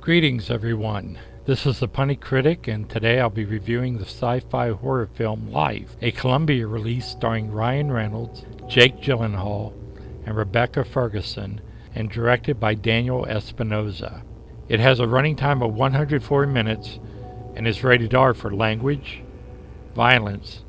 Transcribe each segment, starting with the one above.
Greetings everyone, this is the Punny Critic and today I'll be reviewing the sci-fi horror film Life, a Columbia release starring Ryan Reynolds, Jake Gyllenhaal, and Rebecca Ferguson and directed by Daniel Espinosa. It has a running time of 104 minutes and is rated R for language, violence,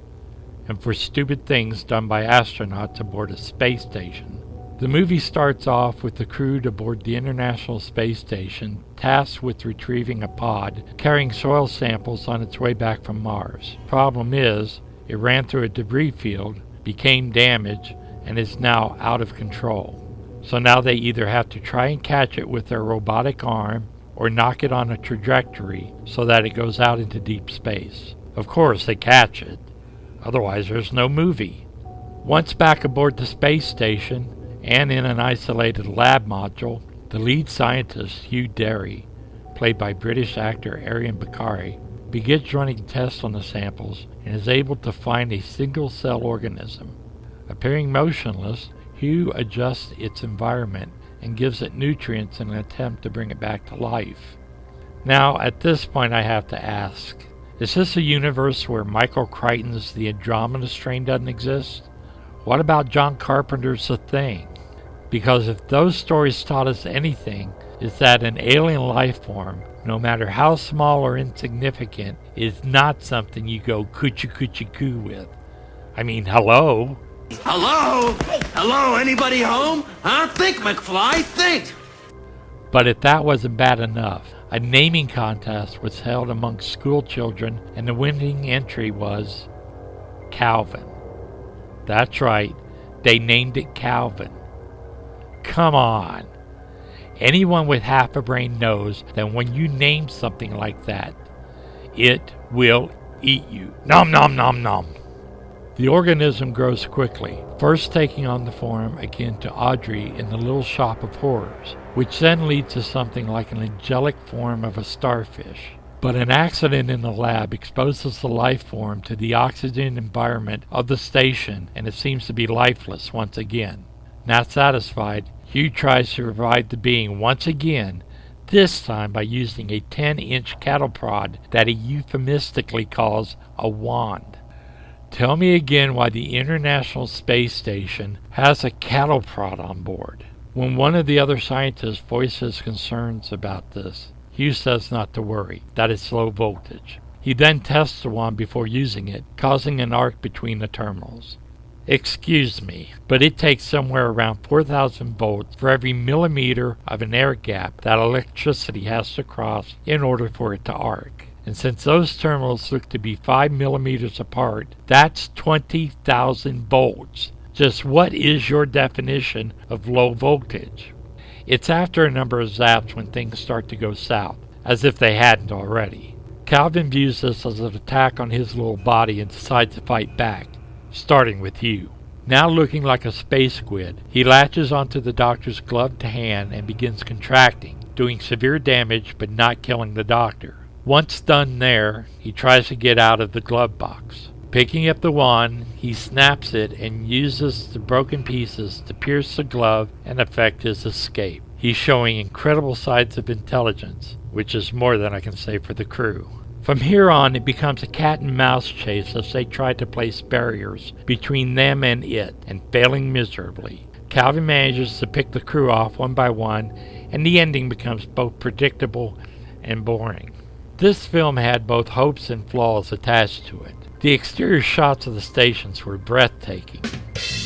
and for stupid things done by astronauts aboard a space station. The movie starts off with the crew aboard the International Space Station tasked with retrieving a pod carrying soil samples on its way back from Mars. Problem is, it ran through a debris field, became damaged, and is now out of control. So now they either have to try and catch it with their robotic arm or knock it on a trajectory so that it goes out into deep space. Of course, they catch it. Otherwise, there's no movie. Once back aboard the space station, and in an isolated lab module, the lead scientist, Hugh Derry, played by British actor Arian Bakari, begins running tests on the samples and is able to find a single-cell organism. Appearing motionless, Hugh adjusts its environment and gives it nutrients in an attempt to bring it back to life. Now, at this point I have to ask, is this a universe where Michael Crichton's The Andromeda Strain doesn't exist? What about John Carpenter's The Thing? Because if those stories taught us anything, is that an alien life form, no matter how small or insignificant, is not something you go coochie-coochie-coo with. I mean, hello? Hello? Hello, anybody home? Huh? Think, McFly, think! But if that wasn't bad enough, a naming contest was held amongst school children and the winning entry was Calvin. That's right, they named it Calvin. Come on. Anyone with half a brain knows that when you name something like that, it will eat you. Nom nom nom nom. The organism grows quickly, first taking on the form akin to Audrey in the Little Shop of Horrors, which then leads to something like an angelic form of a starfish. But an accident in the lab exposes the life form to the oxygen environment of the station and it seems to be lifeless once again. Not satisfied, Hugh tries to revive the being once again, this time by using a 10-inch cattle prod that he euphemistically calls a wand. Tell me again why the International Space Station has a cattle prod on board. When one of the other scientists voices concerns about this, Hugh says not to worry, that it's low voltage. He then tests the wand before using it, causing an arc between the terminals. Excuse me, but it takes somewhere around 4,000 volts for every millimeter of an air gap that electricity has to cross in order for it to arc. And since those terminals look to be 5 millimeters apart, that's 20,000 volts. Just what is your definition of low voltage? It's after a number of zaps when things start to go south, as if they hadn't already. Calvin views this as an attack on his little body and decides to fight back, starting with Hugh. Now looking like a space squid, he latches onto the doctor's gloved hand and begins contracting, doing severe damage but not killing the doctor. Once done there, he tries to get out of the glove box. Picking up the wand, he snaps it and uses the broken pieces to pierce the glove and effect his escape. He's showing incredible signs of intelligence, which is more than I can say for the crew. From here on, it becomes a cat and mouse chase as they try to place barriers between them and it, and failing miserably. Calvin manages to pick the crew off one by one, and the ending becomes both predictable and boring. This film had both hopes and flaws attached to it. The exterior shots of the stations were breathtaking,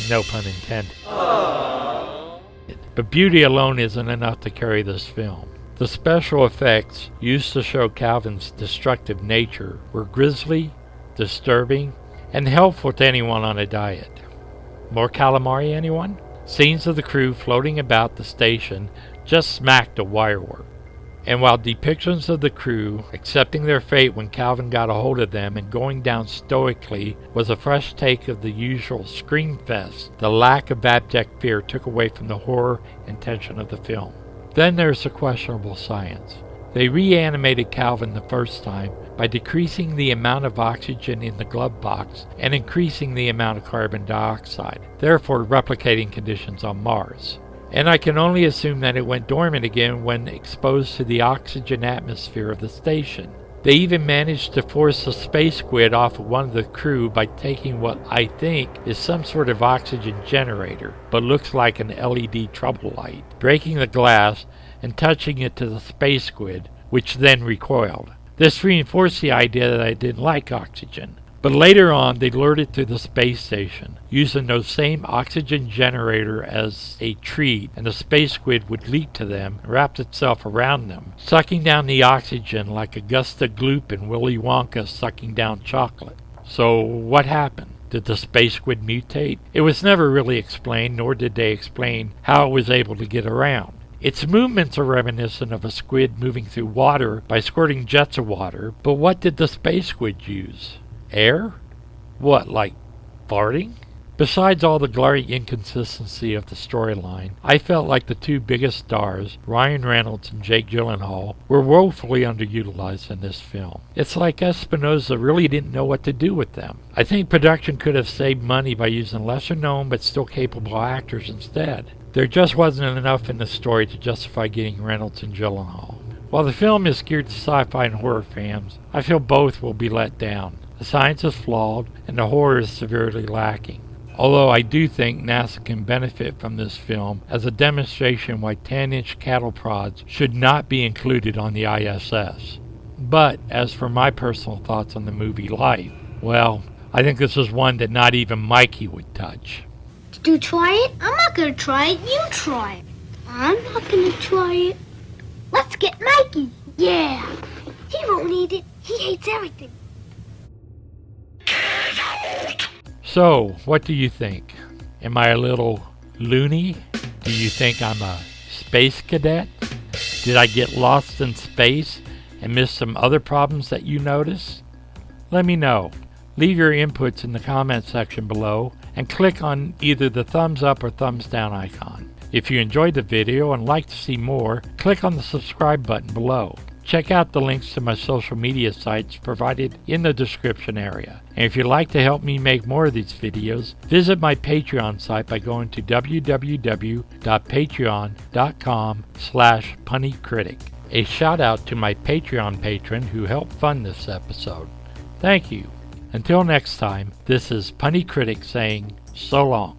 no pun intended. Aww. But beauty alone isn't enough to carry this film. The special effects used to show Calvin's destructive nature were grisly, disturbing, and helpful to anyone on a diet. More calamari, anyone? Scenes of the crew floating about the station just smacked of wirework. And while depictions of the crew accepting their fate when Calvin got a hold of them and going down stoically was a fresh take of the usual scream fest, the lack of abject fear took away from the horror and tension of the film. Then there's the questionable science. They reanimated Calvin the first time by decreasing the amount of oxygen in the glove box and increasing the amount of carbon dioxide, therefore replicating conditions on Mars. and I can only assume that it went dormant again when exposed to the oxygen atmosphere of the station. They even managed to force a space squid off of one of the crew by taking what I think is some sort of oxygen generator, but looks like an LED trouble light, breaking the glass and touching it to the space squid, which then recoiled. This reinforced the idea that I didn't like oxygen. But later on, they lured it to the space station, using those same oxygen generator as a treat, and the space squid would leap to them and wrap itself around them, sucking down the oxygen like Augusta Gloop and Willy Wonka sucking down chocolate. So what happened? Did the space squid mutate? It was never really explained, nor did they explain how it was able to get around. Its movements are reminiscent of a squid moving through water by squirting jets of water, but what did the space squid use? Air? What, like farting? Besides all the glaring inconsistency of the storyline, I felt like the two biggest stars, Ryan Reynolds and Jake Gyllenhaal, were woefully underutilized in this film. It's like Espinosa really didn't know what to do with them. I think production could have saved money by using lesser known but still capable actors instead. There just wasn't enough in the story to justify getting Reynolds and Gyllenhaal. While the film is geared to sci-fi and horror fans, I feel both will be let down. The science is flawed, and the horror is severely lacking. Although I do think NASA can benefit from this film as a demonstration why 10-inch cattle prods should not be included on the ISS. But as for my personal thoughts on the movie Life, well, I think this is one that not even Mikey would touch. Did you try it? I'm not gonna try it. You try it. I'm not gonna try it. Let's get Mikey. Yeah. He won't eat it. He hates everything. So, what do you think? Am I a little loony? Do you think I'm a space cadet? Did I get lost in space and miss some other problems that you notice? Let me know. Leave your inputs in the comment section below and click on either the thumbs up or thumbs down icon. If you enjoyed the video and like to see more, click on the subscribe button below. Check out the links to my social media sites provided in the description area. And if you'd like to help me make more of these videos, visit my Patreon site by going to www.patreon.com/punnycritic. A shout out to my Patreon patron who helped fund this episode. Thank you. Until next time, this is Punny Critic saying so long.